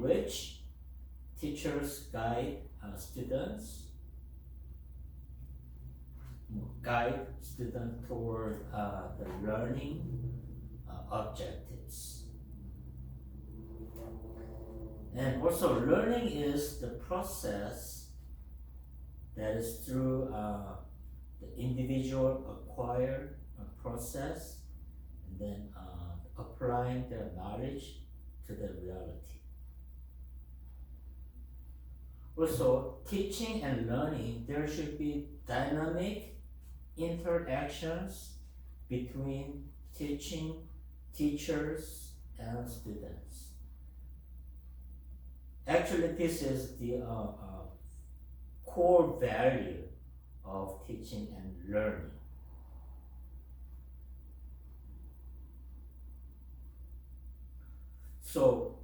which teachers guide students toward the learning objectives. And also, learning is the process that is through the individual acquired process, and then applying their knowledge to the reality. Also, teaching and learning, there should be dynamic interactions between teachers, and students. Actually, this is the core value of teaching and learning. So,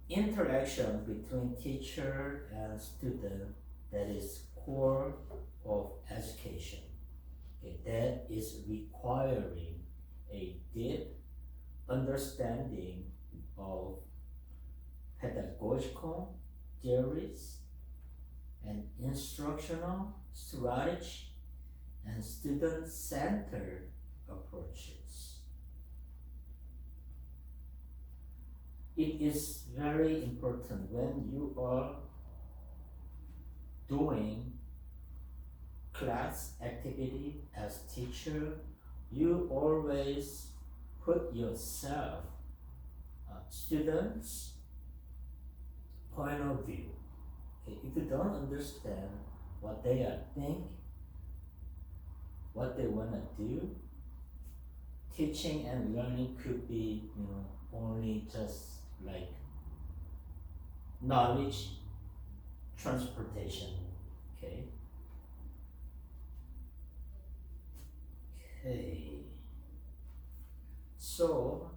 interaction between teacher and student, that is core of education. Okay, that is requiring a deep understanding of pedagogical theories and instructional strategy and student-centered approaches. It is very important when you are doing class activity as teacher, you always put yourself students' point of view. Okay, if you don't understand what they are thinking, what they want to do, teaching and learning could be, only just like knowledge transportation. Okay. So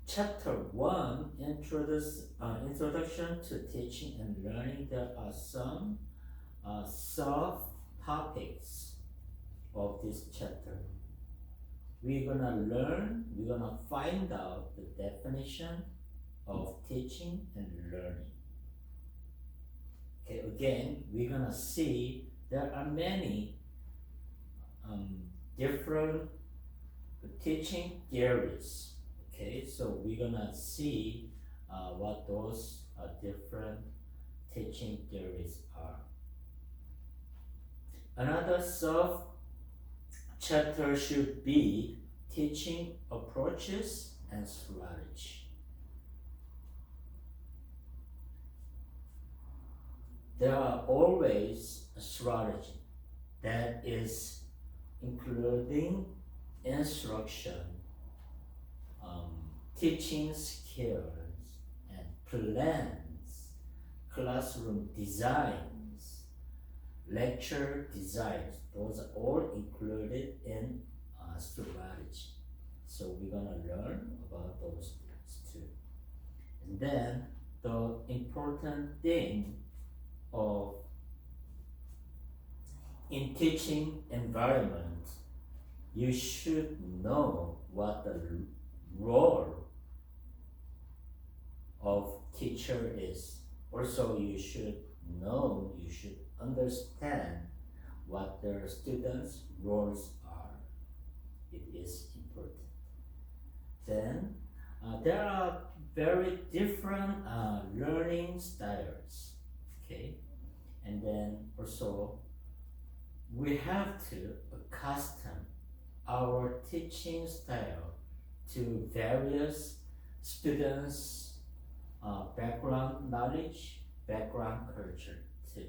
chapter 1, introduction to teaching and learning. There are some sub-topics of this chapter. We're gonna find out the definition of teaching and learning. Okay, again, we're gonna see there are many different teaching theories. Okay, so we're gonna see what those different teaching theories are. Another sub-chapter should be teaching approaches and strategy. There are always a strategy that is including instruction, teaching skills and plans, classroom designs, lecture designs. Those are all included in strategy. So we're gonna learn about those things too. And then the important thing in teaching environment, you should know what the role of teacher is. Also, you should understand what their students' roles are. It is important. Then, there are very different learning styles. Okay, and then also we have to accustom our teaching style to various students' background knowledge, background culture too.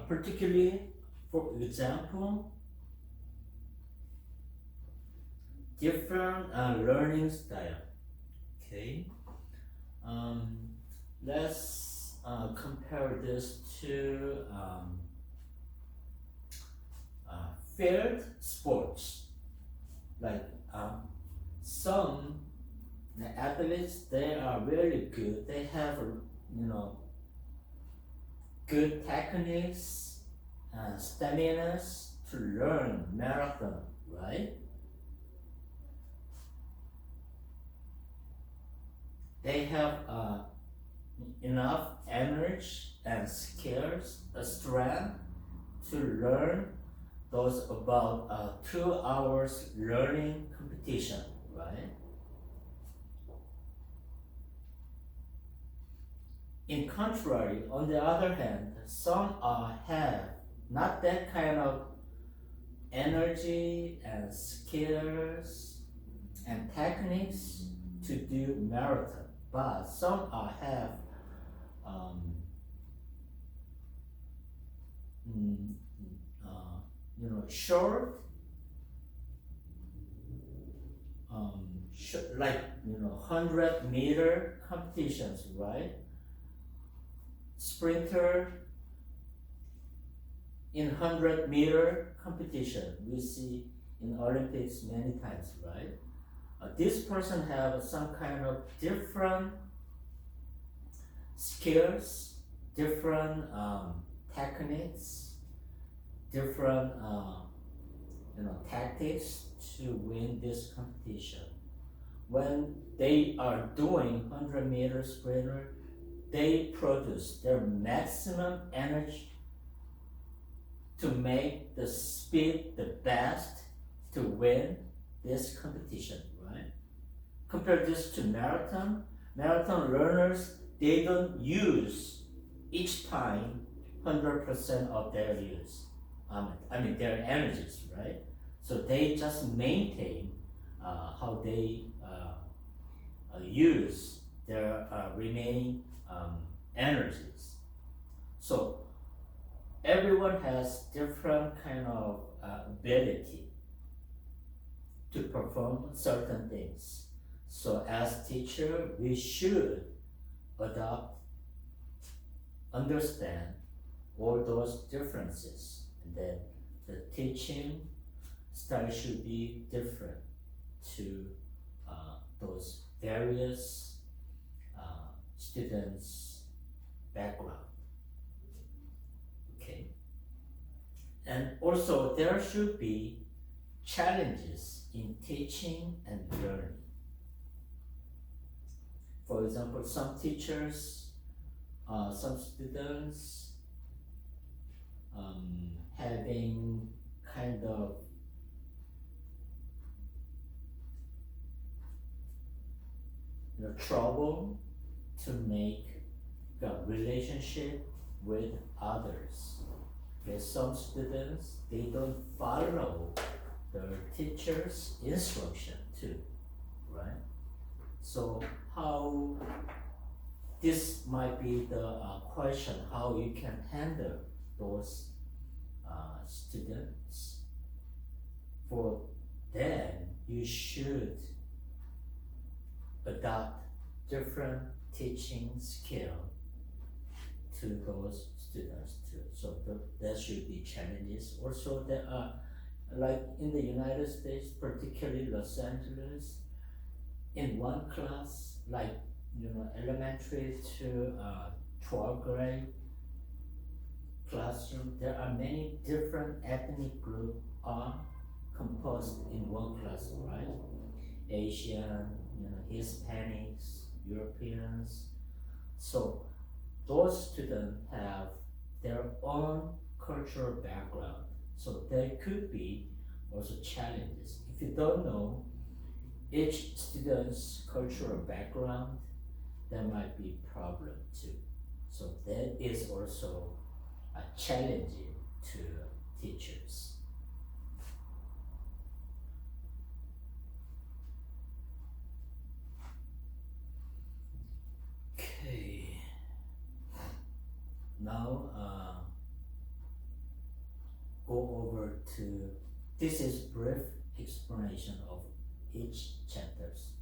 Particularly, for example, different learning style. Okay, let's compare this to field sports. Like some athletes, they are really good. They have good techniques and stamina to learn marathon, right? they have enough energy and skills, strength to learn those about 2 hours learning competition, right? In contrary, on the other hand, some have not that kind of energy and skills and techniques to do marathon, but some have short, like 100-meter competitions, right? Sprinter in 100-meter competition, we see in Olympics many times, right? This person have some kind of different skills, different techniques, different tactics to win this competition. When they are doing 100-meter sprinter, they produce their maximum energy to make the speed the best to win this competition, right? Compare this to marathon. Marathon learners, they don't use each time 100% of their use. Their energies, right? So they just maintain how they use their remaining energies. So everyone has different kind of ability to perform certain things. So as teacher, we should adopt, understand all those differences, and then the teaching style should be different to those various students' background. Okay, and also there should be challenges in teaching and learning. For example, some teachers, some students having kind of trouble to make a relationship with others. Okay, some students, they don't follow their teacher's instruction too, right? So how this might be the question, how you can handle those students. For them, you should adopt different teaching skill to those students too. So there should be challenges. Also, there are, like in the United States, particularly Los Angeles, in one class, like elementary to 12th grade classroom, there are many different ethnic groups are composed in one class, right? Asian, Hispanics, Europeans. So those students have their own cultural background. So there could be also challenges. If you don't know each student's cultural background, there might be problem too. So that is also a challenge to teachers. Okay. Now go over to, this is brief explanation of each chapters.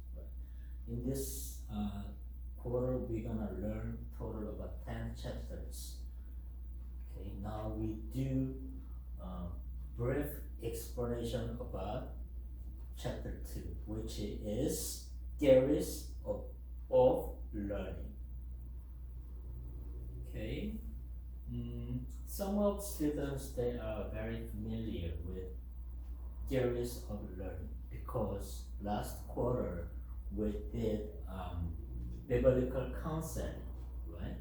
In this quarter, we're gonna learn total about 10 chapters. Okay, now we do brief explanation about chapter 2, which is theories of learning. Okay, some of students, they are very familiar with theories of learning because last quarter we did biblical counseling, right?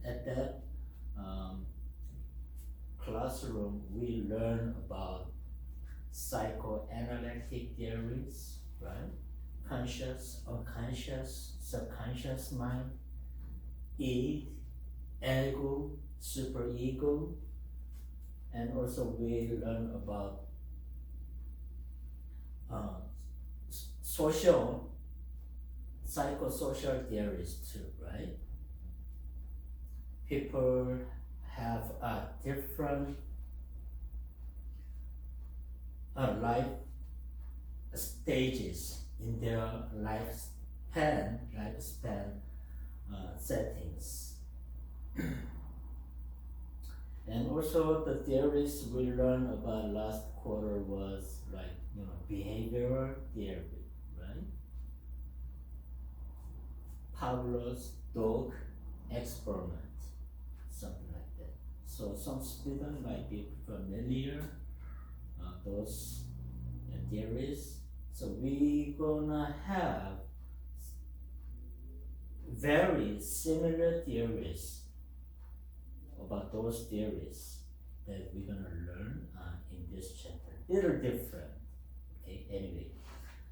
At that classroom, we learn about psychoanalytic theories, right? Conscious, unconscious, subconscious mind, id, ego, superego, and also we learn about social, psychosocial theories too, right? People have different life stages in their lifespan settings. And also the theories we learned about last quarter was like, behavioral theory, right? Pavlov's dog experiment, something like that. So some students might be familiar those theories. So we gonna have very similar theories about those theories that we're gonna learn in this chapter. Little different, okay, anyway.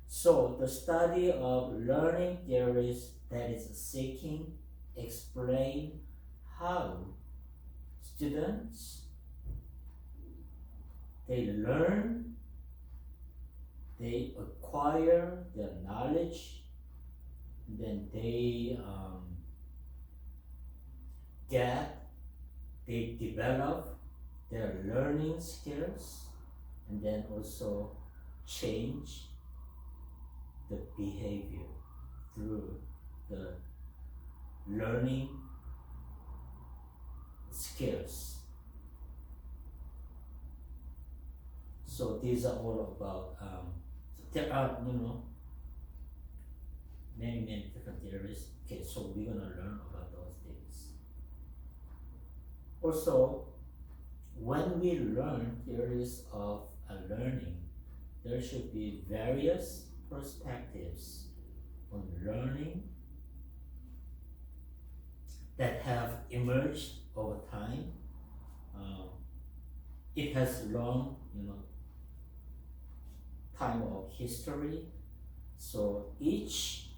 So the study of learning theories that is seeking explain how students they learn, they acquire their knowledge, then they they develop their learning skills, and then also change the behavior through the learning skills. So these are all about, there are, many different theories. Okay, so we're gonna learn about those things. Also, when we learn theories of learning, there should be various perspectives on learning that have emerged over time. It has long, time of history. So each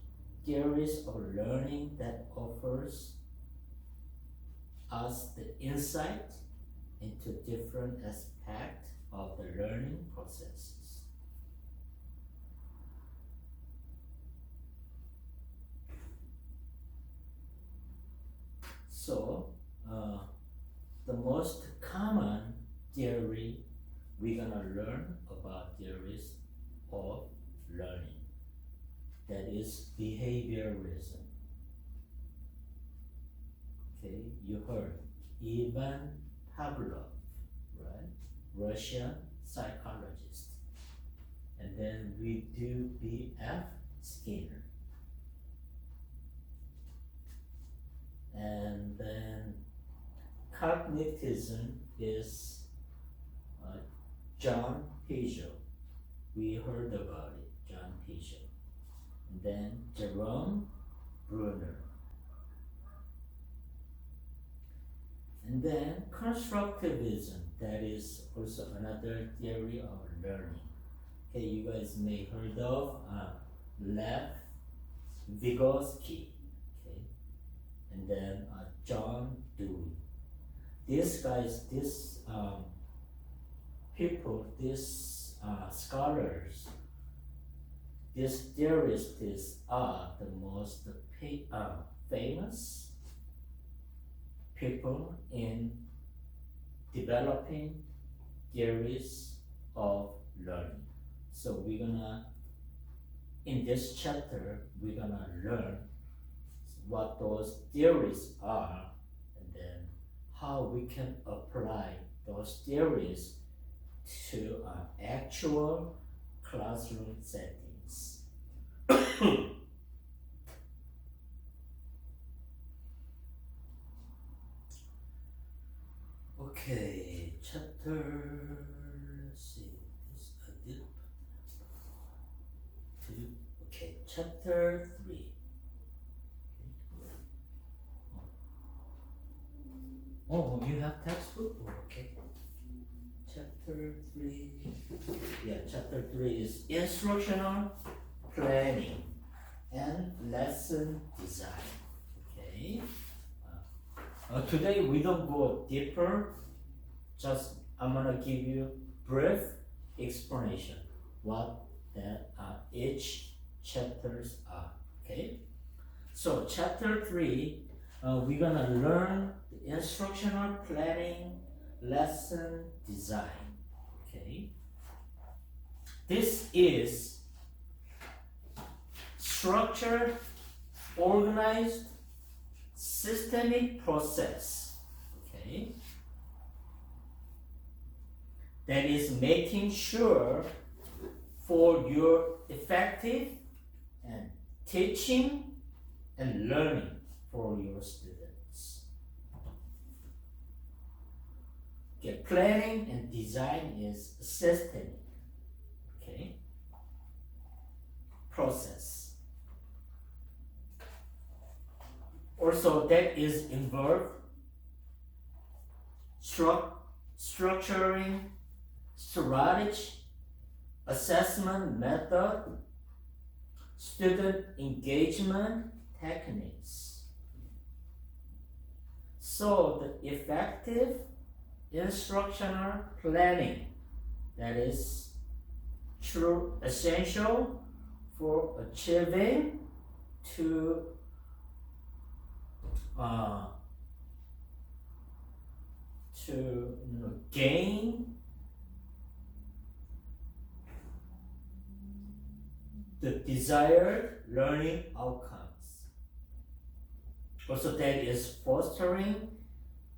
theories of learning that offers us the insight into different aspects of the learning processes. So the most common theory we're gonna learn about theories of learning, that is behavioralism. Okay, you heard Ivan Pavlov, right? Russian psychologist. And then we do B.F. Skinner. And then cognitism is John Piaget. We heard about it, John Piaget. And then Jerome Bruner. And then constructivism, that is also another theory of learning. Okay, you guys may heard of Lev Vygotsky, okay, and then John Dewey. These guys, these people, these scholars, these theorists are the most famous people in developing theories of learning. So we're gonna, in this chapter, we're gonna learn what those theories are, and then how we can apply those theories to actual classroom settings. Okay, let's see, okay, chapter 3. you have textbook? Okay. Chapter 3. Yeah, chapter 3 is instructional planning and lesson design. Okay. Today we don't go deeper. Just I'm gonna give you brief explanation what that each chapters are. Okay. So chapter 3, we're gonna learn the instructional planning, lesson design. Okay. This is structured, organized, systemic process. Okay. That is making sure for your effective and teaching and learning for your students. Okay, planning and design is systemic. Okay, process. Also, that is involved structuring, strategy, assessment method, student engagement techniques. So the effective instructional planning, that is true essential for achieving to gain the desired learning outcomes. Also, that is fostering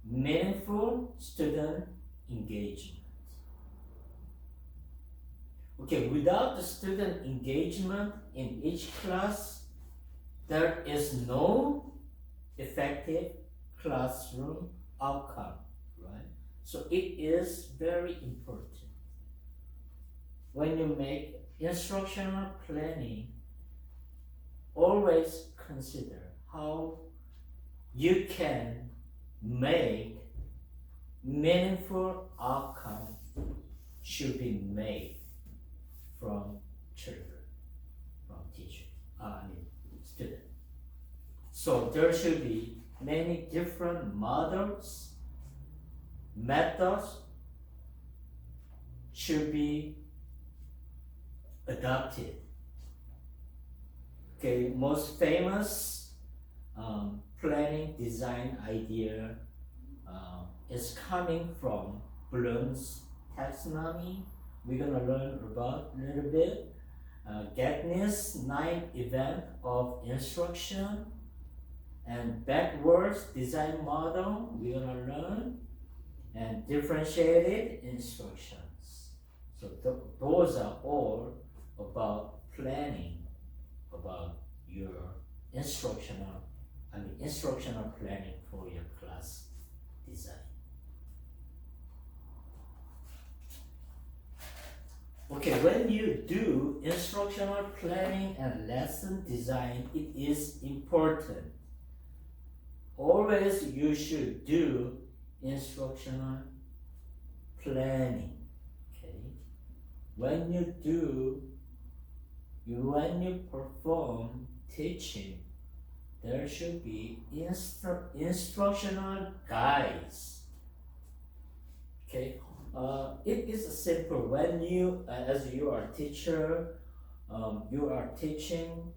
meaningful student engagement. Okay, without the student engagement in each class, there is no effective classroom outcome, right? So it is very important. When you make instructional planning, always consider how you can make meaningful outcome should be made from children, from teachers, students. So there should be many different models, methods should be adopted. Okay, most famous planning design idea is coming from Bloom's taxonomy. We're gonna learn about a little bit. Gatney's 9 event of instruction and backwards design model. We're gonna learn and differentiated instructions. So those are all about planning, about your instructional planning for your class design. Okay, when you do instructional planning and lesson design, it is important. Always you should do instructional planning. Okay, when you perform teaching, there should be instructional guides. Okay, it is simple. When you, as you are a teacher, you are teaching.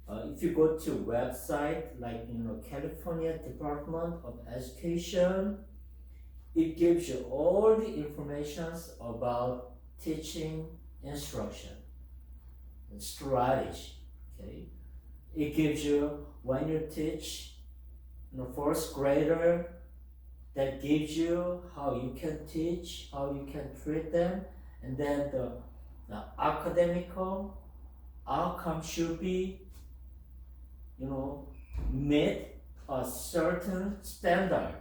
If you go to website like California Department of Education, it gives you all the informations about teaching instruction and strategy. Okay, it gives you when you teach first grader, that gives you how you can teach, how you can treat them, and then the academical outcome should be meet a certain standard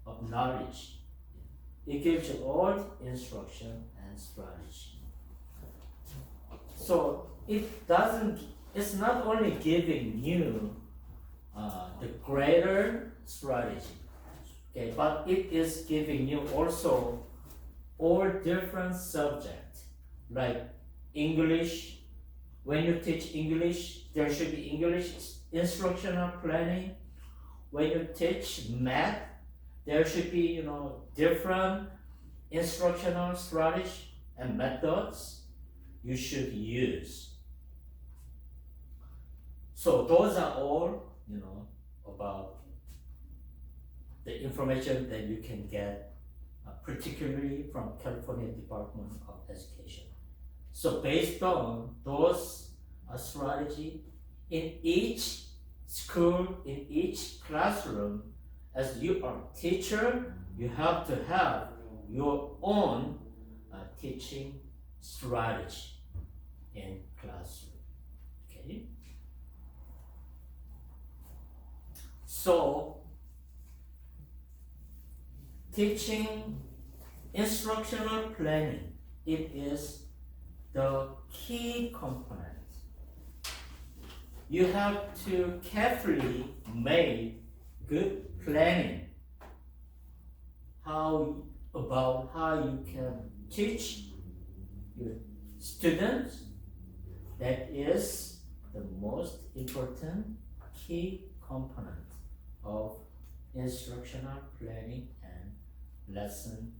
of knowledge. It gives you all instruction and strategy. So it's not only giving you the greater strategy, Okay, but it is giving you also all different subjects like English. When you teach English, there should be English instructional planning. When you teach math, there should be different instructional strategy and methods you should use. So those are all about the information that you can get, particularly from California Department of Education. So based on those strategy, in each school, in each classroom, as you are a teacher, you have to have your own teaching strategy in classroom. Okay. So teaching instructional planning, it is the key component. You have to carefully make good planning about how you can teach your students. That is the most important key component of instructional planning and lesson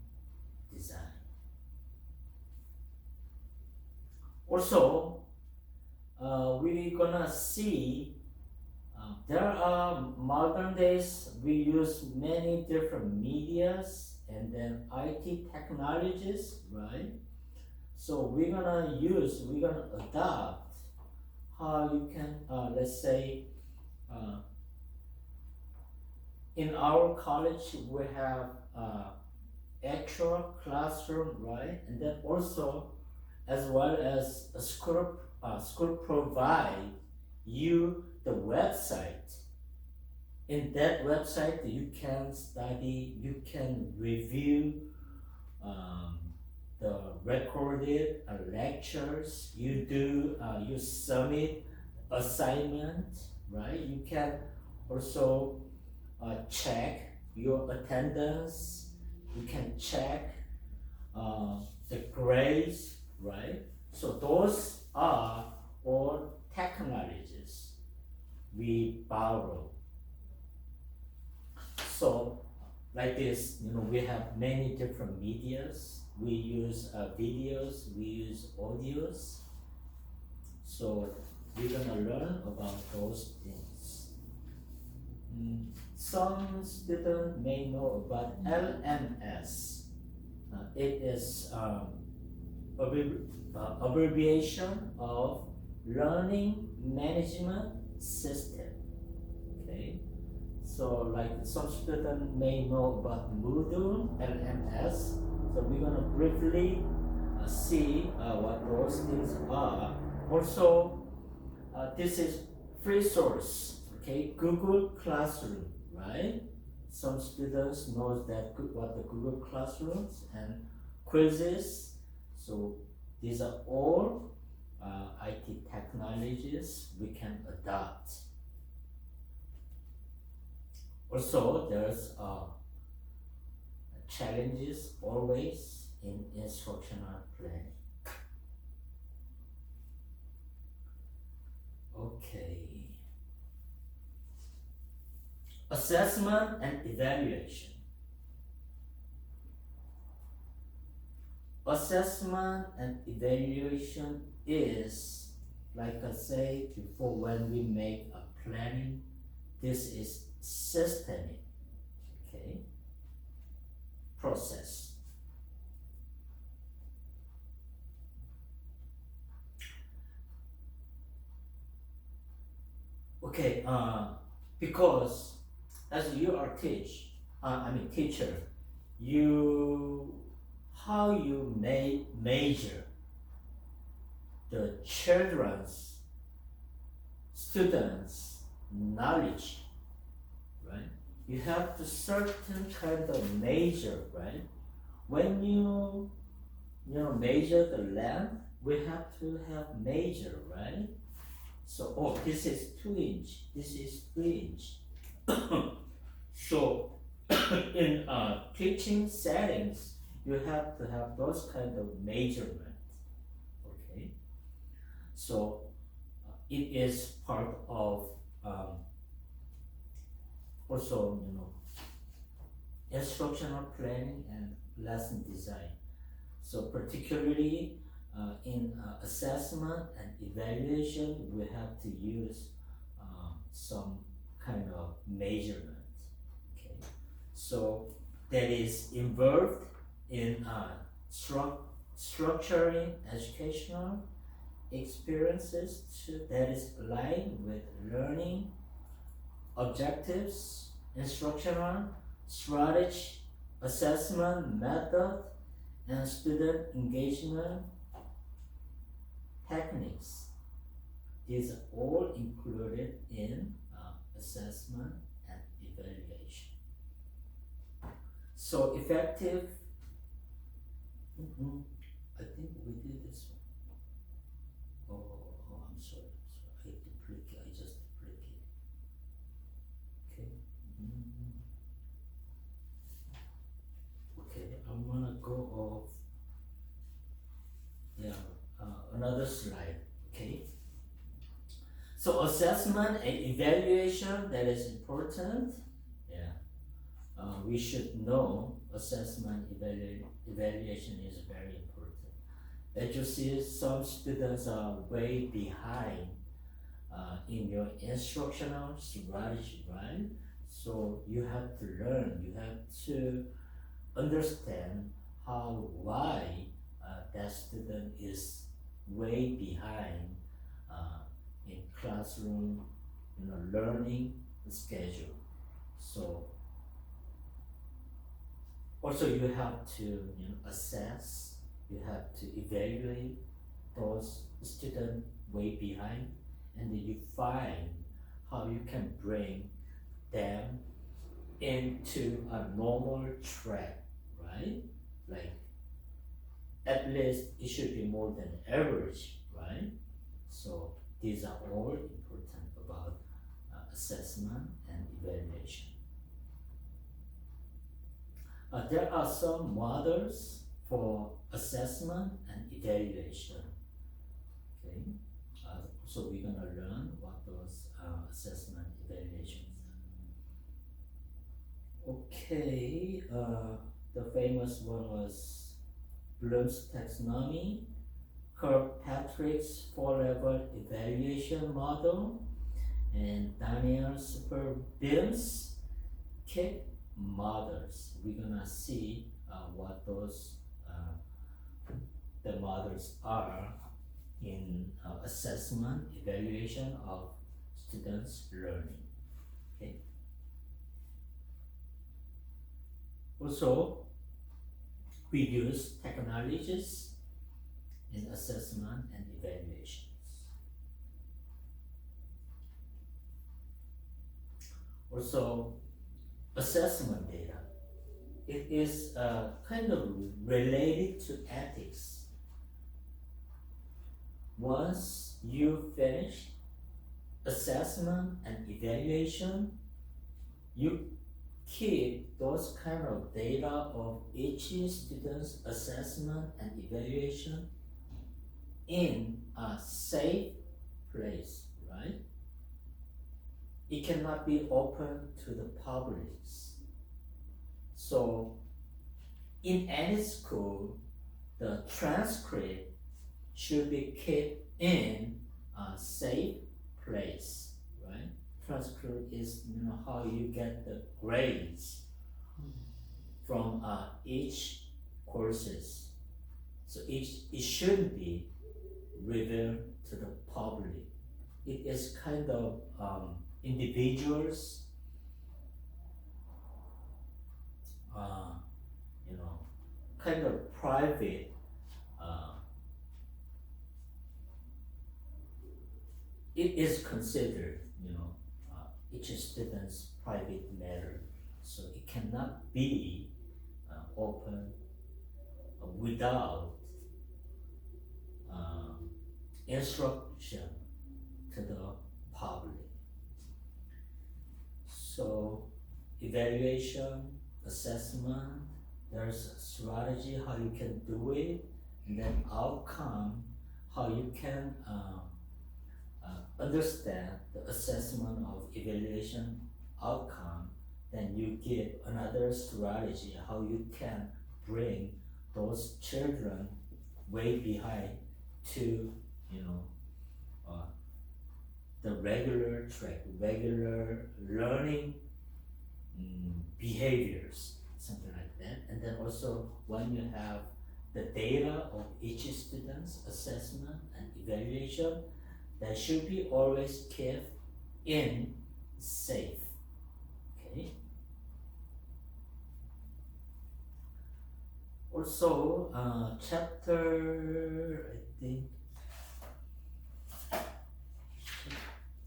design. Also, we're gonna see there are modern days we use many different medias and then IT technologies, right? So we're gonna adopt how you can, let's say, in our college we have actual classroom, right? And then also, as well as a school provide you the website. In that website, you can study, you can review the recorded lectures. You submit assignment, right? You can also check your attendance. You can check the grades, right? So those are all technologies we borrow. So like this, we have many different medias. We use videos, we use audios. So we're gonna learn about those things. Some students may know about LMS. It is abbreviation of Learning Management System. Okay, so like some students may know about Moodle, LMS. So we're gonna briefly see what those things are. Also, this is free source. Okay, Google Classroom, right? Some students knows that what the Google Classrooms and quizzes. So these are all IT technologies we can adopt. Also, there's challenges always in instructional planning. Okay. Assessment and evaluation. Assessment and evaluation is, like I said before, when we make a planning, this is systemic, okay, process. Okay, because as you are teacher, how you may measure the students' knowledge, right? You have to certain kind of measure, right? When you measure the length, we have to have measure, right? So, this is 2 inch, this is 3 inch. So in teaching settings, you have to have those kind of measurements. Okay, so it is part of also instructional planning and lesson design. So particularly in assessment and evaluation, we have to use some kind of measurement. Okay, so that is involved in structuring educational experiences that is aligned with learning objectives, instructional strategy, assessment method, and student engagement techniques. These are all included in assessment and evaluation. So effective, I think we did this one. Oh, I'm sorry. I duplicate. I just duplicate. Okay. Okay, I'm gonna go off. Yeah, another slide. Okay. So assessment and evaluation, that is important. Yeah, we should know assessment evaluation is very important. As you see, some students are way behind in your instructional strategy, right? So you have to learn, you have to understand why that student is way behind in classroom, learning schedule. So also you have to assess, you have to evaluate those students way behind, and then you find how you can bring them into a normal track, right? Like at least it should be more than average, right? So these are all important about assessment and evaluation. There are some models for assessment and evaluation. Okay, so we're gonna learn what those assessment evaluations are. Okay, the famous one was Bloom's taxonomy, Kirkpatrick's four-level evaluation model, and Daniel Superbim's KIC models. We're gonna see what those the models are in assessment, evaluation of students' learning. Okay. Also, we use technologies in assessment and evaluations. Also, assessment data. It is kind of related to ethics. Once you finish assessment and evaluation, you keep those kind of data of each student's assessment and evaluation in a safe place, right? It cannot be open to the public. So in any school, the transcript should be kept in a safe place, right? Transcript is how you get the grades from each courses. So it shouldn't be revealed to the public. It is kind of individuals, kind of private. It is considered, each student's private matter, so it cannot be open without instruction to the public. So evaluation assessment, there's a strategy, how you can do it, and then outcome, how you can understand the assessment of evaluation outcome. Then you give another strategy, how you can bring those children way behind to, the regular track, regular learning behaviors, something like that. And then also when you have the data of each student's assessment and evaluation, that should be always kept in safe. Okay. Also, chapter, I think,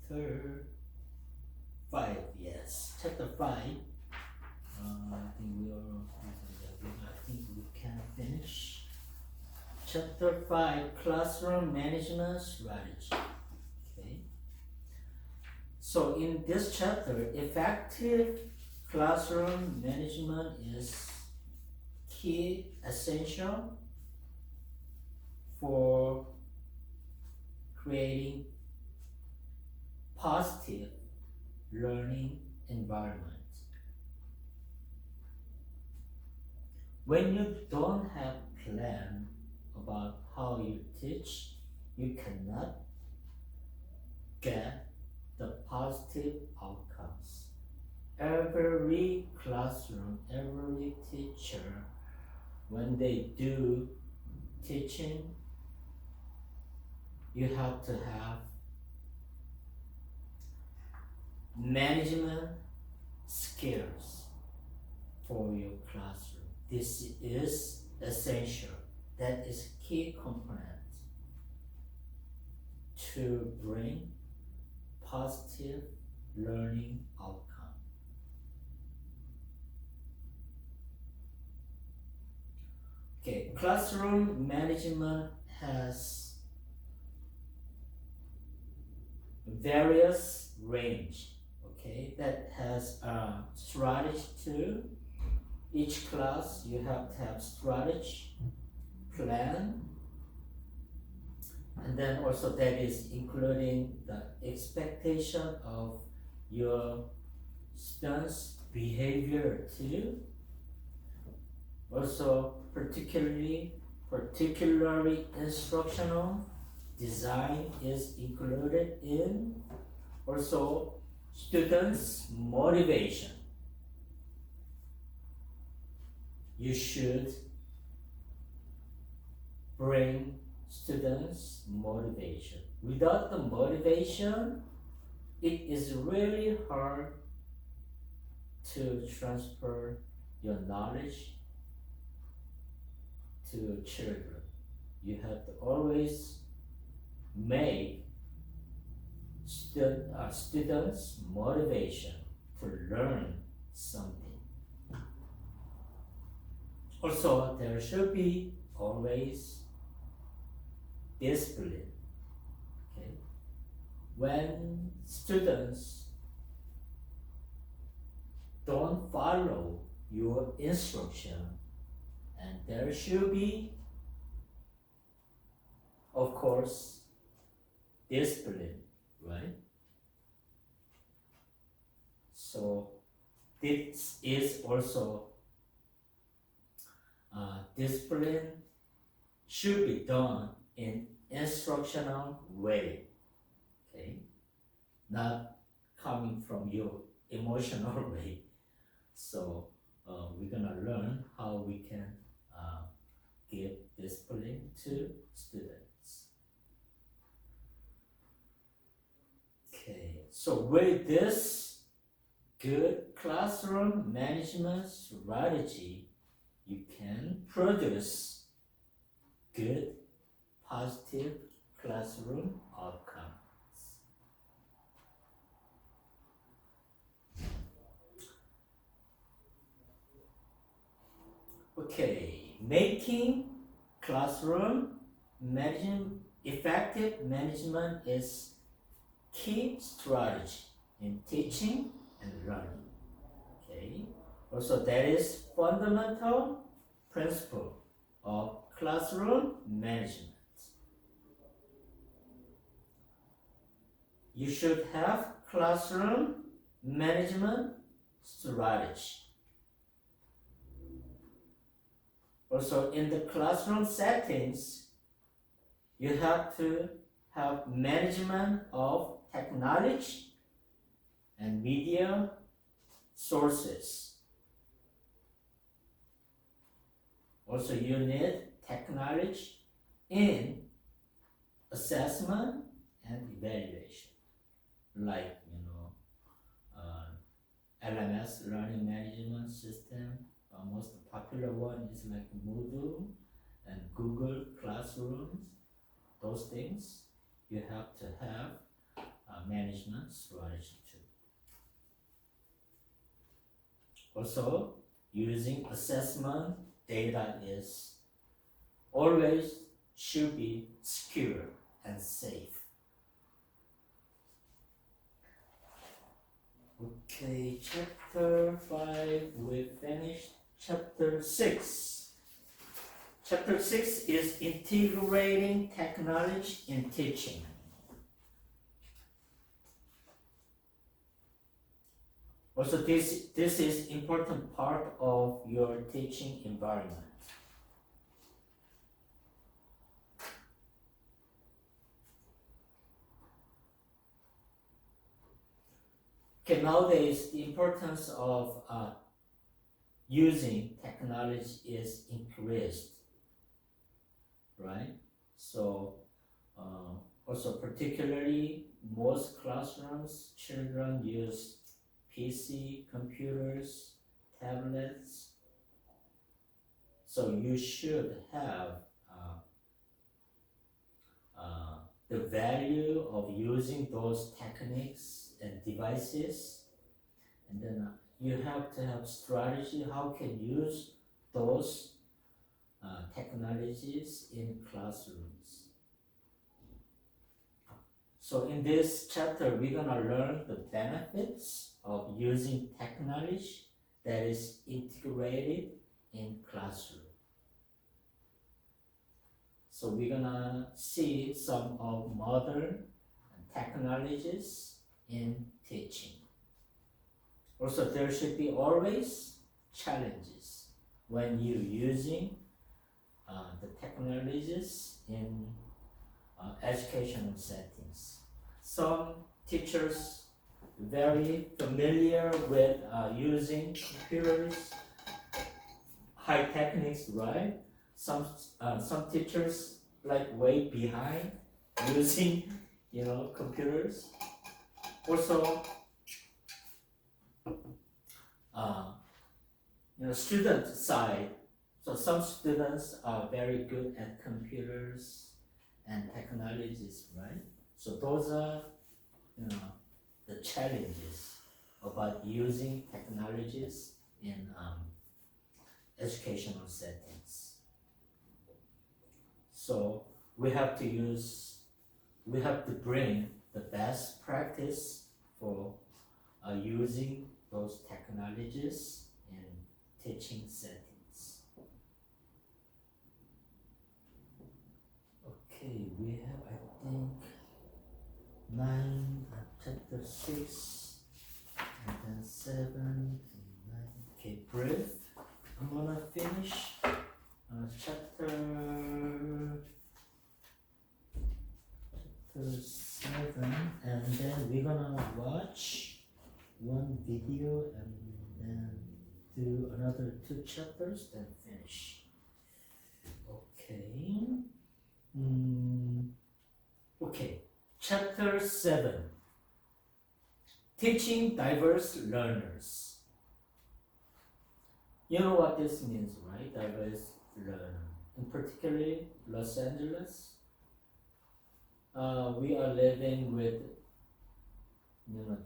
chapter 5, yes, chapter 5. I think we can finish. Chapter 5, classroom management strategy. Okay. So in this chapter, effective classroom management is key, essential for creating positive learning environment. When you don't have plan about how you teach, you cannot get the positive outcomes. Every classroom, every teacher, when they do teaching, you have to have management skills for your classroom. This is essential. That is key component to bring positive learning outcome. Okay, classroom management has various range. Okay, that has a strategy too. Each class you have to have strategy, plan, and then also that is including the expectation of your students' behavior too. Also particularly instructional design is included in. Also students' motivation. You should bring students' motivation. Without the motivation, it is really hard to transfer your knowledge to children. You have to always make students' motivation to learn something. Also, there should be always discipline. Okay? When students don't follow your instruction, and there should be, of course, discipline, right? So this is also discipline should be done in instructional way, okay? Not coming from your emotional way. So we're gonna learn how we can give discipline to students. Okay, so with this good classroom management strategy, you can produce good, positive classroom outcomes. Okay, making classroom management effective management is key strategy in teaching and learning. Okay. Also, that is fundamental principle of classroom management. You should have classroom management strategy. Also, in the classroom settings, you have to have management of technology and media sources. Also, you need technology in assessment and evaluation, like LMS, learning management system. Most popular one is like Moodle and Google Classrooms. Those things you have to have management strategy too. Also, using assessment data is always should be secure and safe. Okay, chapter 5 we finished. Chapter 6. Chapter 6 is integrating technology in teaching. Also, this is important part of your teaching environment. Okay, nowadays the importance of using technology is increased, right? So also particularly most classrooms, children use PC, computers, tablets. So you should have the value of using those techniques and devices, and then you have to have strategy how can use those technologies in classrooms. So in this chapter, we're gonna learn the benefits of using technology that is integrated in classroom. So we're gonna see some of modern technologies in teaching. Also, there should be always challenges when you're using the technologies in educational settings. Some teachers very familiar with using computers, high techniques, right? Some teachers like way behind using computers. Also, student side. So some students are very good at computers and technologies, right? So those are the challenges about using technologies in educational settings. So we have to bring the best practice for using those technologies in teaching settings. Okay, we have I think 9 chapter 6 and then 7 and 9. Okay, brief. I'm gonna finish chapter 7 and then we're gonna watch one video and then do another 2 chapters, then finish. Okay. Okay. Chapter 7. Teaching diverse learners. You know what this means, right? Diverse learner. In particular, Los Angeles. We are living with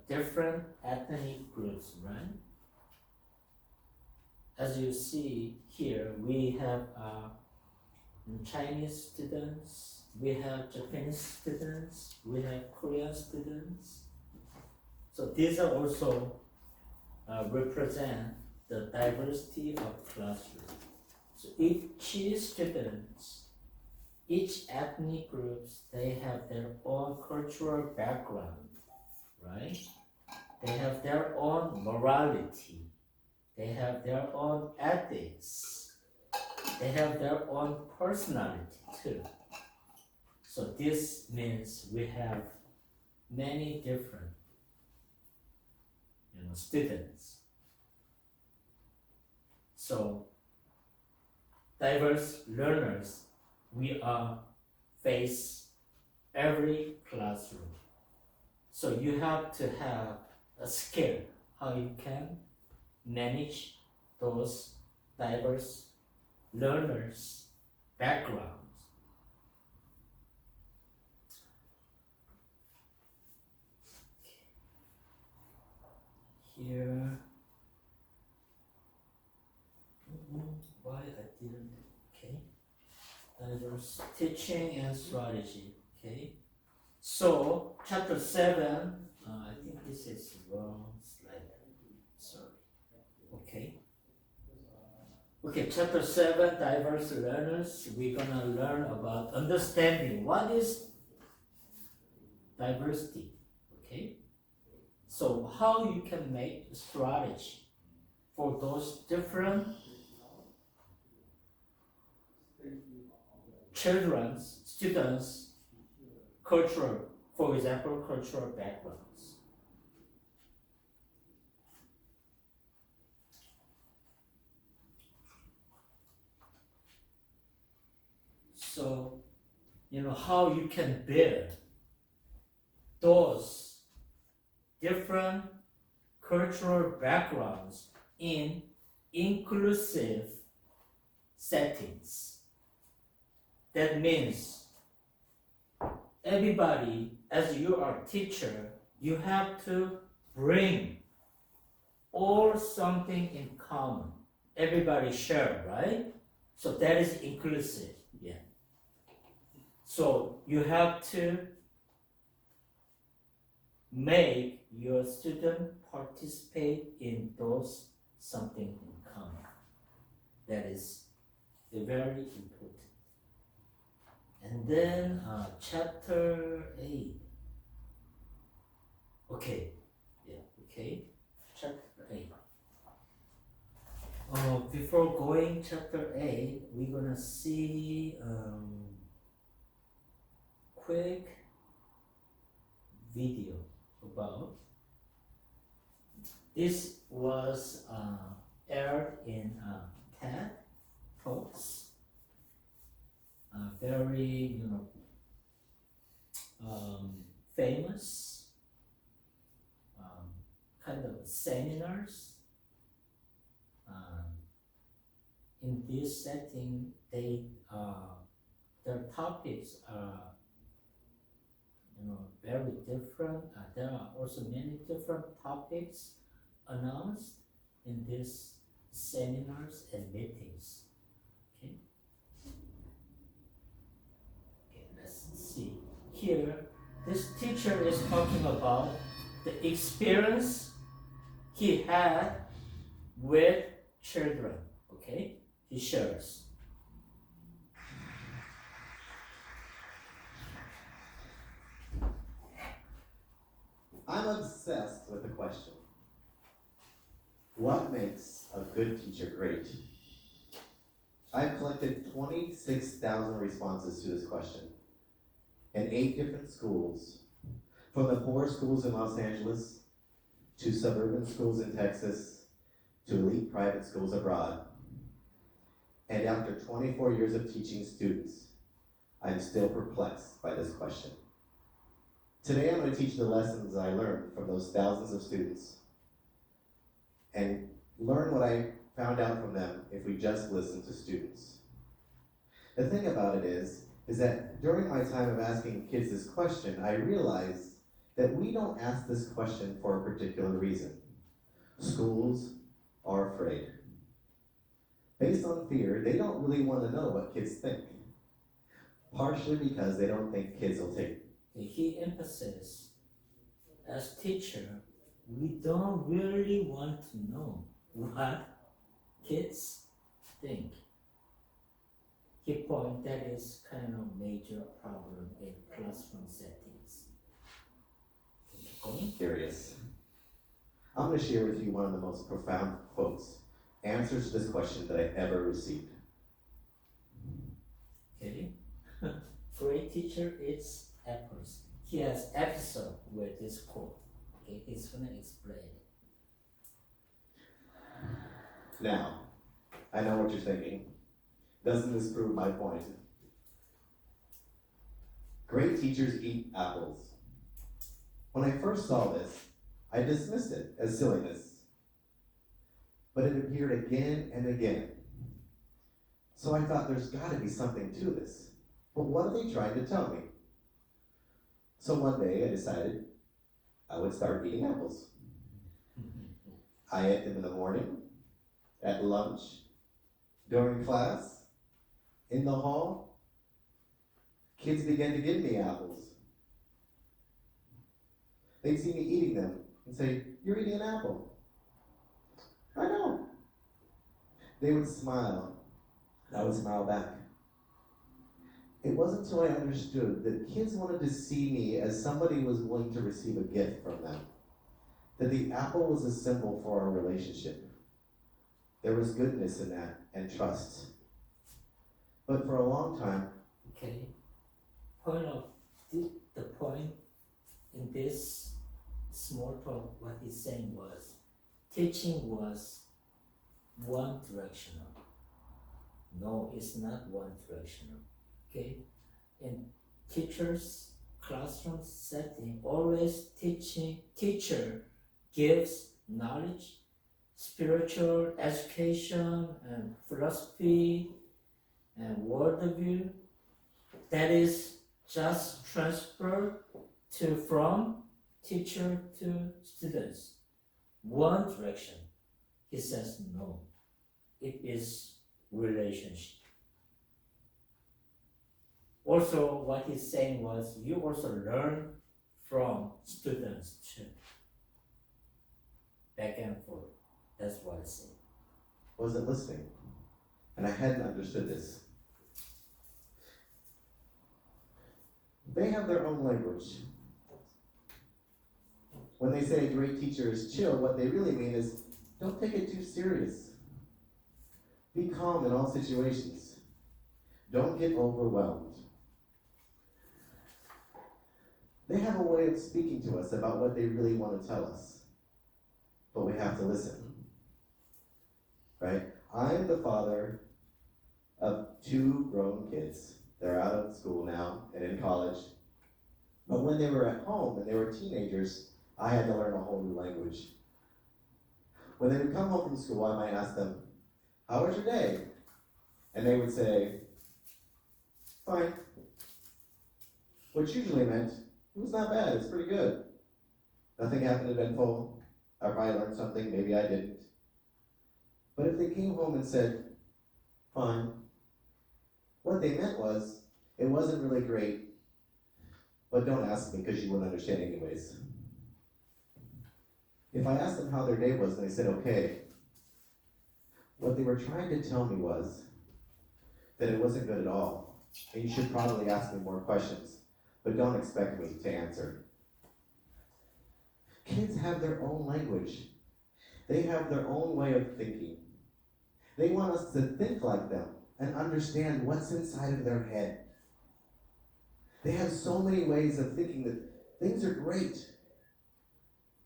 different ethnic groups, right? As you see here, we have Chinese students, we have Japanese students, we have Korean students. So these are also represent the diversity of classroom. So each students, each ethnic groups, they have their own cultural background, right? They have their own morality. They have their own ethics. They have their own personality too. So this means we have many different students. So diverse learners we are face every classroom. So you have to have a skill how you can manage those diverse learners' backgrounds. Here, why I didn't, okay, diverse teaching and strategy, okay. So, chapter 7, I think this is wrong slide, sorry, okay. Okay, chapter 7, diverse learners, we're gonna learn about understanding what is diversity, okay. So how you can make a strategy for those different children's, students, cultural, for example, cultural backgrounds. So, how you can build those different cultural backgrounds in inclusive settings. That means everybody, as you are a teacher, you have to bring all something in common. Everybody share, right? So that is inclusive, yeah. So you have to make your student participate in those something in common. That is very important. And then chapter 8. Okay, yeah, okay, chapter 8. Before going chapter 8, we're gonna see quick video about. This was aired in TED Talks. Very, famous kind of seminars. In this setting, their topics are very different. There are also many different topics announced in these seminars and meetings. Okay. Okay, let's see. Here, this teacher is talking about the experience he had with children. Okay, he shares. I'm obsessed with the question, what makes a good teacher great? I've collected 26,000 responses to this question in 8 different schools, from the poor schools in Los Angeles, to suburban schools in Texas, to elite private schools abroad. And after 24 years of teaching students, I'm still perplexed by this question. Today I'm going to teach the lessons I learned from those thousands of students and learn what I found out from them if we just listen to students. The thing about it is that during my time of asking kids this question, I realized that we don't ask this question for a particular reason. Schools are afraid. Based on fear, they don't really want to know what kids think. Partially because they don't think kids will take. He emphasizes, as teacher, we don't really want to know what kids think. Key point that is kind of major problem in classroom settings. Keep going. Curious. I'm going to share with you one of the most profound quotes, answers to this question that I ever received. Okay. Great teacher eats apples. He has episode with this quote. Okay, he's gonna explain it. Now, I know what you're thinking. Doesn't this prove my point? Great teachers eat apples. When I first saw this, I dismissed it as silliness. But it appeared again and again. So I thought there's got to be something to this. But what are they trying to tell me? So one day I decided I would start eating apples. I ate them in the morning, at lunch, during class, in the hall. Kids began to give me apples. They'd see me eating them and say, "You're eating an apple." I know. They would smile, and I would smile back. It wasn't until I understood that kids wanted to see me as somebody who was willing to receive a gift from them, that the apple was a symbol for our relationship. There was goodness in that and trust. But for a long time, Okay. The point in this small talk, what he's saying was, teaching was one directional. No, it's not one directional. Okay? In teachers' classroom setting, always teacher gives knowledge, spiritual education, and philosophy, and worldview that is just transferred from teacher to students. One direction. He says no. It is relationship. Also, what he's saying was, you also learn from students too. Back and forth. That's what I say. wasn't listening, and I hadn't understood this. They have their own language. When they say a great teacher is chill, what they really mean is, don't take it too serious. Be calm in all situations. Don't get overwhelmed. They have a way of speaking to us about what they really want to tell us, but we have to listen. Right? I am the father of 2 grown kids. They're out of school now and in college. But when they were at home and they were teenagers, I had to learn a whole new language. When they would come home from school, I might ask them, "How was your day?" And they would say, "Fine." Which usually meant, it was not bad, it's pretty good. Nothing happened eventful. I probably learned something, maybe I didn't. But if they came home and said, "Fine," what they meant was, it wasn't really great, but don't ask me because you wouldn't understand anyways. If I asked them how their day was and they said, "Okay," what they were trying to tell me was that it wasn't good at all, and you should probably ask me more questions, but don't expect me to answer. Kids have their own language. They have their own way of thinking. They want us to think like them and understand what's inside of their head. They have so many ways of thinking that things are great.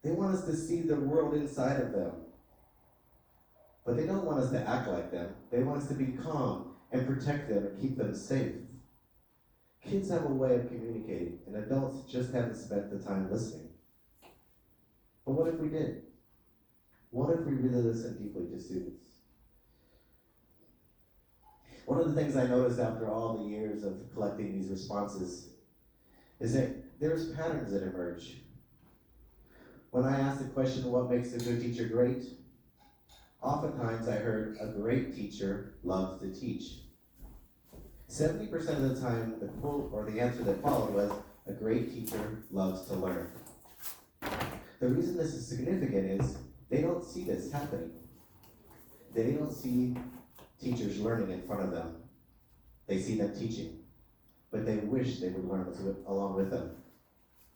They want us to see the world inside of them. But they don't want us to act like them. They want us to be calm and protect them and keep them safe. Kids have a way of communicating, and adults just haven't spent the time listening. But what if we did? What if we really listened deeply to students? One of the things I noticed after all the years of collecting these responses is that there's patterns that emerge. When I asked the question, what makes a good teacher great? Oftentimes I heard, a great teacher loves to teach. 70% of the time, the quote or the answer that followed was, a great teacher loves to learn. The reason this is significant is they don't see this happening. They don't see teachers learning in front of them. They see them teaching, but they wish they would learn along with them.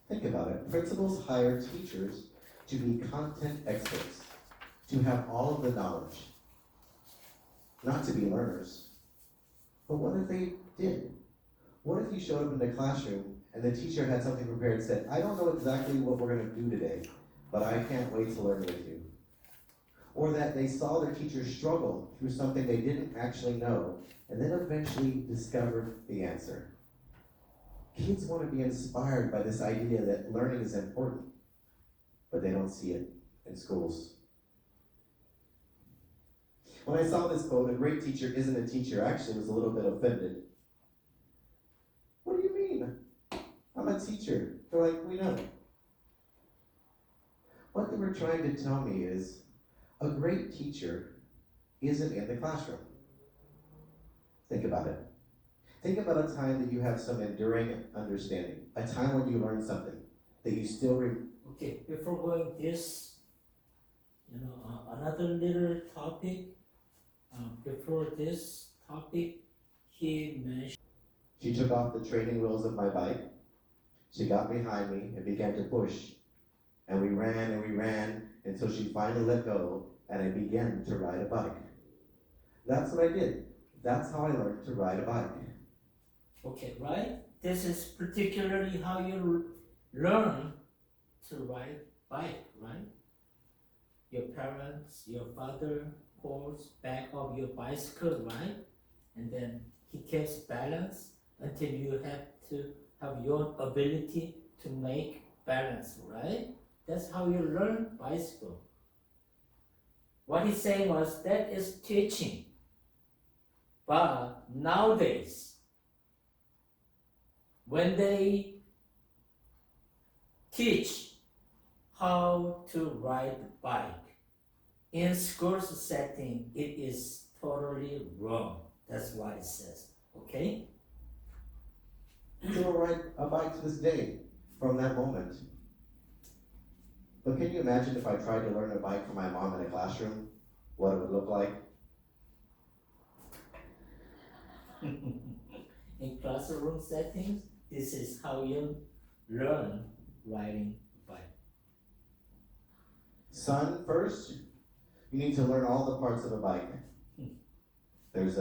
Think about it. Principals hire teachers to be content experts, to have all of the knowledge, not to be learners. But what if they did? What if you showed up in the classroom and the teacher had something prepared and said, I don't know exactly what we're going to do today, but I can't wait to learn with you. Or that they saw their teacher struggle through something they didn't actually know, and then eventually discovered the answer. Kids want to be inspired by this idea that learning is important, but they don't see it in schools. When I saw this quote, a great teacher isn't a teacher, I actually was a little bit offended. What do you mean? I'm a teacher. They're like, we know. What they were trying to tell me is, a great teacher isn't in the classroom. Think about it. Think about a time that you have some enduring understanding, a time when you learned something that you still remember. Okay, before going this, another little topic. Before this topic, he mentioned. She took off the training wheels of my bike. She got behind me and began to push. And we ran until she finally let go and I began to ride a bike. That's what I did. That's how I learned to ride a bike. Okay, right? This is particularly how you learn to ride bike, right? Your parents, your father holds back of your bicycle, right? And then he keeps balance until you have to have your ability to make balance, right? That's how you learn bicycle. What he's saying was that is teaching. But nowadays, when they teach how to ride bike in school setting, it is totally wrong. That's what it says. Okay? Still ride a bike to this day from that moment. But can you imagine if I tried to learn a bike from my mom in a classroom? What it would look like? In classroom settings, this is how you learn riding a bike. Son, first, you need to learn all the parts of a bike. There's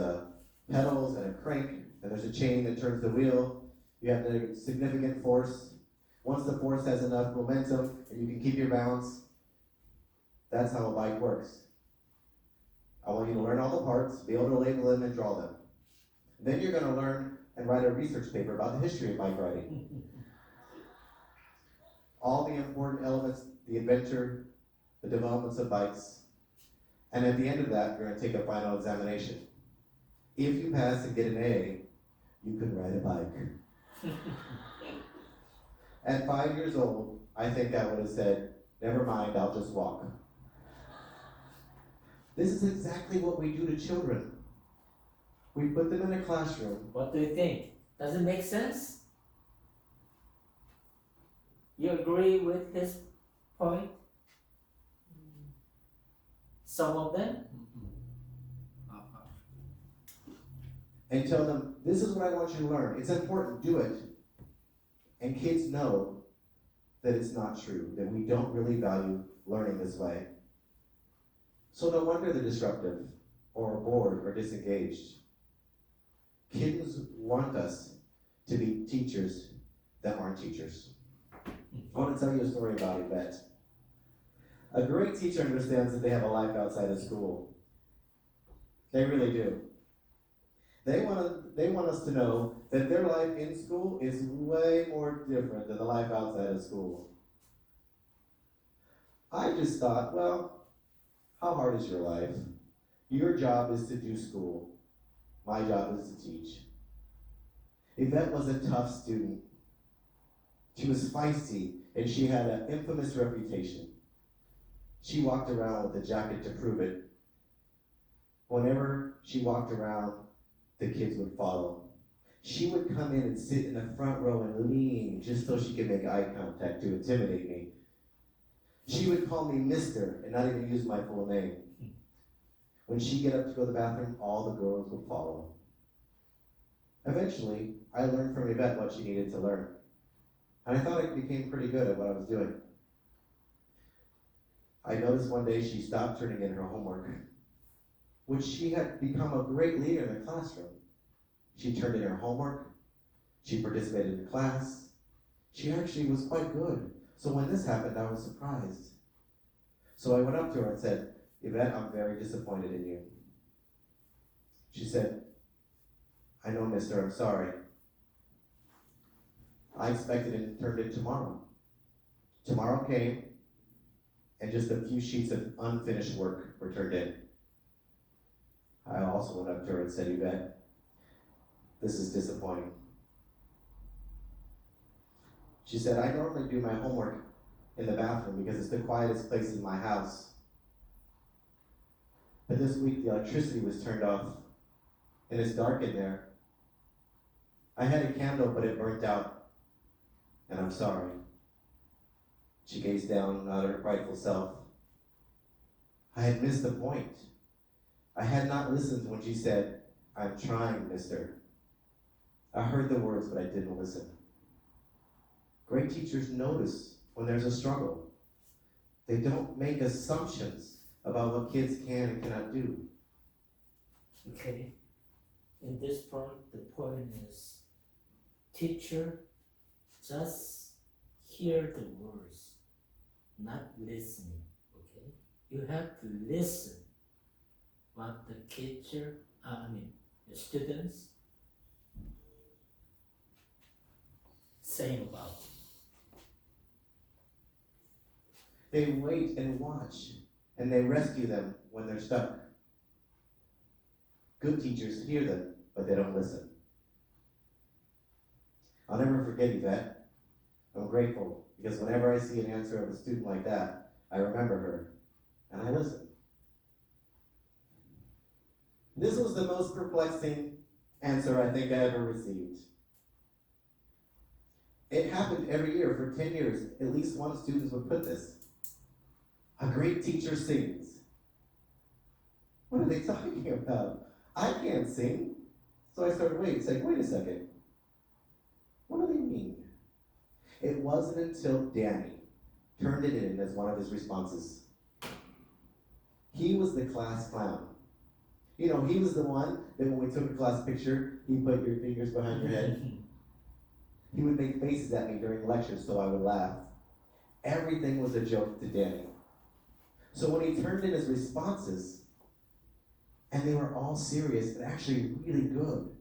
pedals and a crank, and there's a chain that turns the wheel. You have the significant force. Once the force has enough momentum and you can keep your balance, that's how a bike works. I want you to learn all the parts, be able to label them and draw them. Then you're going to learn and write a research paper about the history of bike riding. All the important elements, the adventure, the developments of bikes. And at the end of that, you're going to take a final examination. If you pass and get an A, you can ride a bike. At 5 years old, I think I would have said, never mind, I'll just walk. This is exactly what we do to children. We put them in a classroom. What do you think? Does it make sense? You agree with his point? Some of them? And tell them, this is what I want you to learn. It's important, do it. And kids know that it's not true, that we don't really value learning this way. So no wonder they're disruptive, or bored, or disengaged. Kids want us to be teachers that aren't teachers. I want to tell you a story about Yvette. A great teacher understands that they have a life outside of school. They really do. They want us to know that their life in school is way more different than the life outside of school. I just thought, well, how hard is your life? Your job is to do school. My job is to teach. Yvette was a tough student. She was feisty, and she had an infamous reputation. She walked around with a jacket to prove it. Whenever she walked around, the kids would follow. She would come in and sit in the front row and lean just so she could make eye contact to intimidate me. She would call me Mr. and not even use my full name. When she'd get up to go to the bathroom, all the girls would follow. Eventually, I learned from Yvette what she needed to learn. And I thought I became pretty good at what I was doing. I noticed one day she stopped turning in her homework, which she had become a great leader in the classroom. She turned in her homework. She participated in class. She actually was quite good. So when this happened, I was surprised. So I went up to her and said, Yvette, I'm very disappointed in you. She said, I know, mister, I'm sorry. I expected it turned in tomorrow. Tomorrow came, and just a few sheets of unfinished work were turned in. I also went up to her and said, Yvette, this is disappointing. She said, I normally do my homework in the bathroom because it's the quietest place in my house. But this week the electricity was turned off, and it's dark in there. I had a candle, but it burnt out, and I'm sorry. She gazed down at her prideful self. I had missed the point. I had not listened when she said, I'm trying, mister. I heard the words, but I didn't listen. Great teachers notice when there's a struggle. They don't make assumptions about what kids can and cannot do. Okay. In this part, the point is, teacher, just hear the words, not listening, okay? You have to listen what the the students saying about. They wait and watch, and they rescue them when they're stuck. Good teachers hear them, but they don't listen. I'll never forget Yvette. I'm grateful, because whenever I see an answer of a student like that, I remember her, and I listen. This was the most perplexing answer I think I ever received. It happened every year for 10 years. At least one student would put this. A great teacher sings. What are they talking about? I can't sing. So I started saying, wait a second. What do they mean? It wasn't until Danny turned it in as one of his responses. He was the class clown. You know, he was the one that when we took a class picture, he put your fingers behind your head. He would make faces at me during lectures so I would laugh. Everything was a joke to Danny. So when he turned in his responses, and they were all serious and actually really good,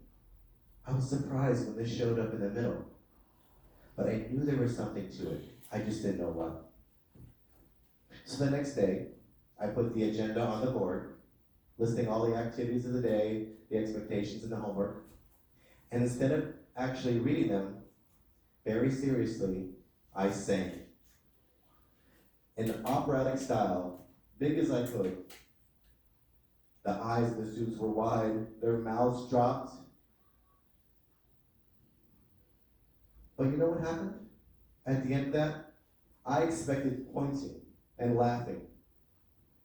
I was surprised when this showed up in the middle. But I knew there was something to it. I just didn't know what. So the next day, I put the agenda on the board, listing all the activities of the day, the expectations, and the homework. And instead of actually reading them, very seriously, I sang. In an operatic style, big as I could. The eyes of the students were wide, their mouths dropped. But you know what happened? At the end of that, I expected pointing and laughing.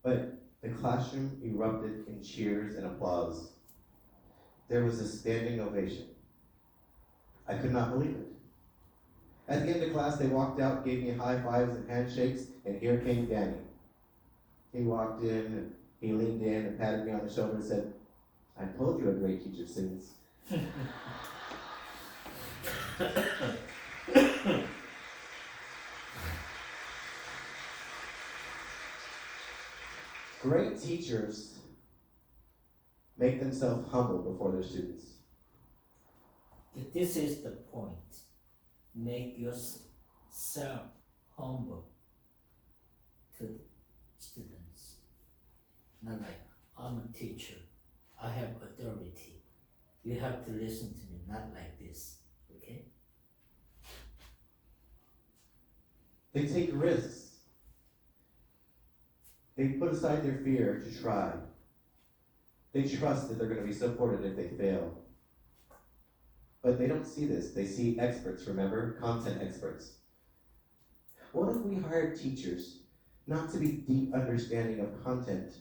But the classroom erupted in cheers and applause. There was a standing ovation. I could not believe it. At the end of class, they walked out, gave me high fives and handshakes, and here came Danny. He walked in, and he leaned in and patted me on the shoulder and said, I told you a great teacher sings. Great teachers make themselves humble before their students. This is the point. Make yourself humble to the students. Not like, I'm a teacher. I have authority. You have to listen to me, not like this. Okay? They take risks. They put aside their fear to try. They trust that they're going to be supported if they fail. But they don't see this. They see experts, remember? Content experts. What if we hired teachers not to be deep understanding of content,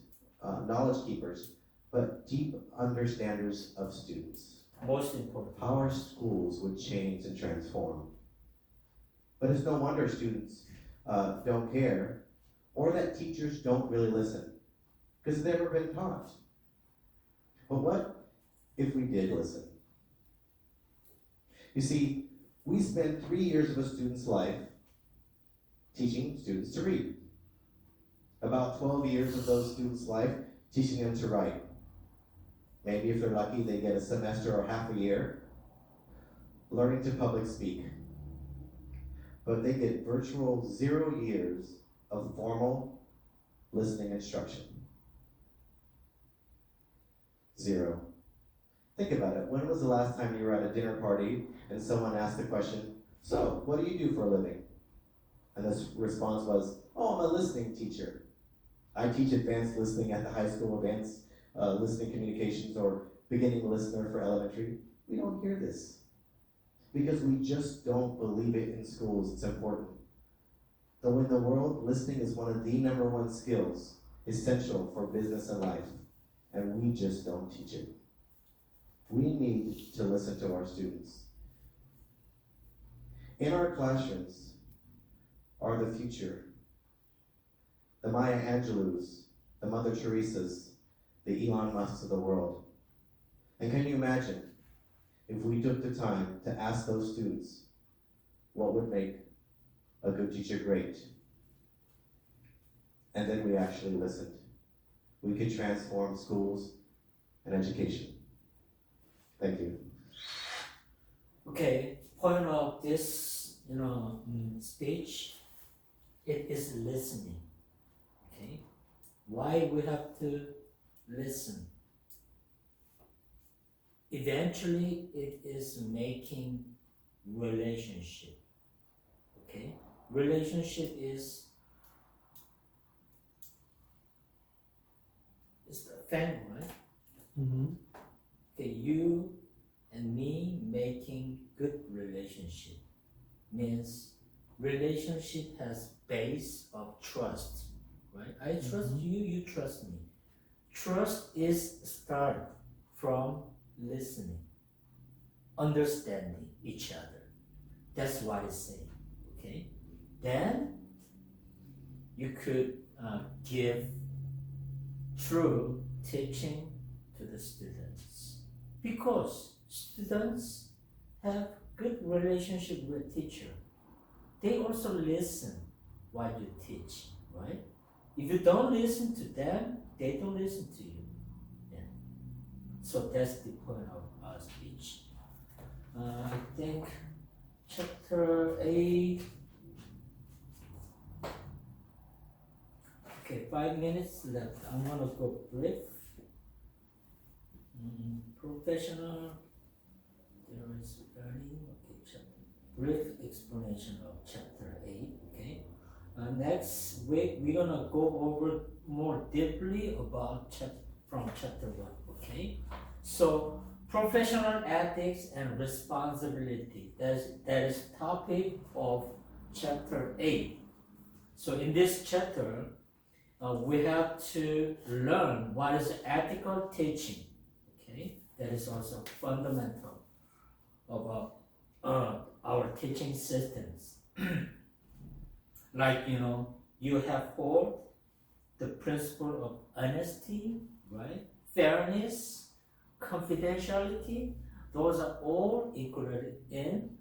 knowledge keepers, but deep understanders of students. Most important. How our schools would change and transform. But it's no wonder students don't care, or that teachers don't really listen, because they've never been taught. But what if we did listen? You see, we spend 3 years of a student's life teaching students to read. About 12 years of those students' life teaching them to write. Maybe if they're lucky, they get a semester or half a year learning to public speak. But they get virtual 0 years of formal listening instruction. 0. Think about it. When was the last time you were at a dinner party and someone asked the question, "So, what do you do for a living?" And the response was, "Oh, I'm a listening teacher. I teach advanced listening at the high school, advanced listening communications, or beginning listener for elementary." We don't hear this because we just don't believe it in schools. It's important. Though in the world, listening is one of the #1 skills essential for business and life, and we just don't teach it. We need to listen to our students. In our classrooms are the future. The Maya Angelous, the Mother Teresas, the Elon Musks of the world. And can you imagine if we took the time to ask those students what would make a good teacher great? And then we actually listened. We could transform schools and education. Thank you. Okay, point of this, speech, it is listening. Okay, why we have to listen? Eventually, it is making relationship. Okay, relationship is the family, right? Mm-hmm. Okay, you and me making good relationship means relationship has base of trust, right? I trust you, you trust me. Trust is start from listening, understanding each other. That's what it's saying, okay? Then you could give true teaching to the students, because students have good relationship with teacher. They also listen what you teach, right? If you don't listen to them, they don't listen to you. Yeah. So that's the point of our speech. I think chapter 8. Okay, 5 minutes left. I'm gonna go brief. Professional, there is learning. Okay, brief explanation of chapter 8. Okay. Next week we're gonna go over more deeply about from chapter 1. Okay. So professional ethics and responsibility. That is topic of chapter 8. So in this chapter, we have to learn what is ethical teaching. Okay, that is also fundamental of our teaching systems. Like you have heard the principle of honesty, right? Fairness, confidentiality. Those are all included in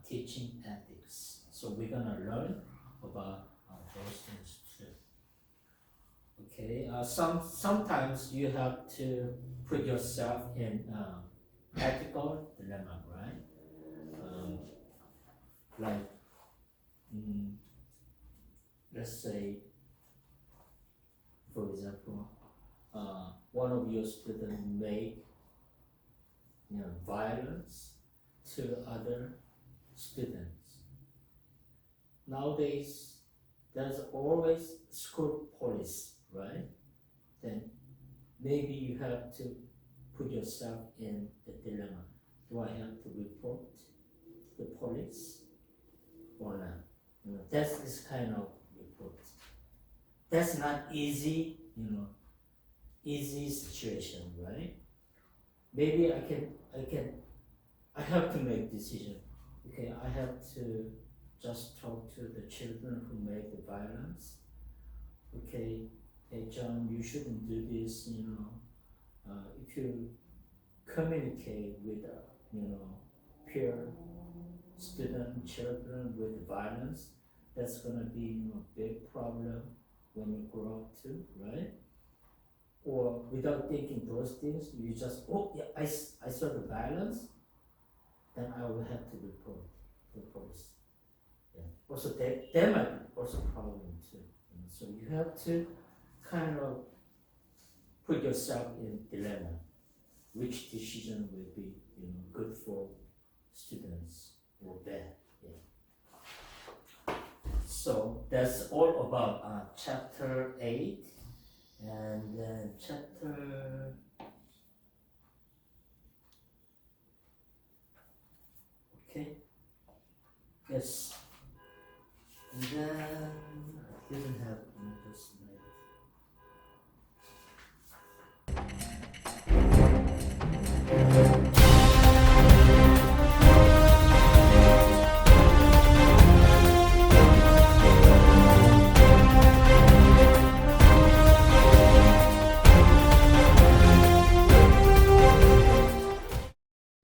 teaching ethics. So we're gonna learn about those things too. Okay. Sometimes you have to put yourself in ethical dilemma, right? Like, let's say, for example, one of your students make violence to other students. Nowadays, there's always school police, right? Then maybe you have to put yourself in the dilemma. Do I have to report the police or not? That's this kind of report. That's not easy, easy situation, right? Maybe I have to make decision. Okay, I have to just talk to the children who made the violence. Okay, hey John, you shouldn't do this, if you communicate with, peer student children with violence, that's gonna be a big problem when you grow up too, right? Or without thinking those things, you just, oh yeah, I saw the violence, then I will have to report the police. Yeah. Also that might be also a problem too. So you have to kind of put yourself in dilemma. Which decision will be, good for students or bad? Yeah. So that's all about chapter 8, and then chapter. Okay. Yes. And then I didn't have this.